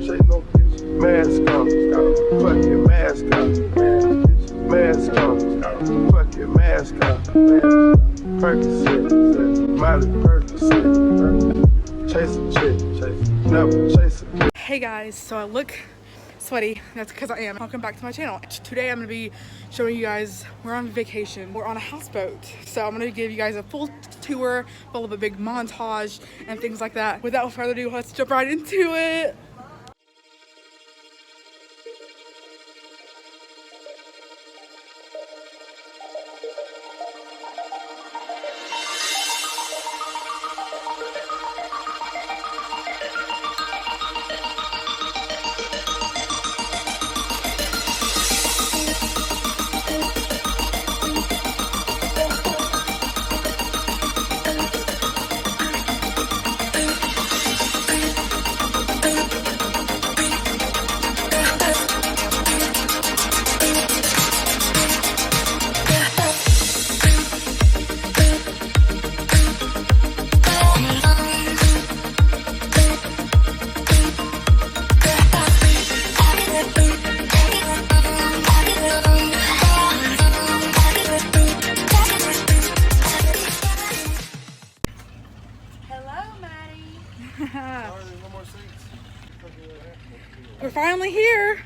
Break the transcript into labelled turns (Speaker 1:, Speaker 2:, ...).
Speaker 1: shake no bitch. Mask on, fucking mask on. Mask on, fucking mask on. Percocet, Miley Percocet. Chase a chick, never chase a.
Speaker 2: Hey guys, so I look sweaty. That's because I am. Welcome back to my channel. Today I'm gonna be showing you guys we're on vacation. We're on a houseboat. So I'm gonna give you guys a full tour, full of a big montage and things like that. Without further ado, let's jump right into it. We're finally here.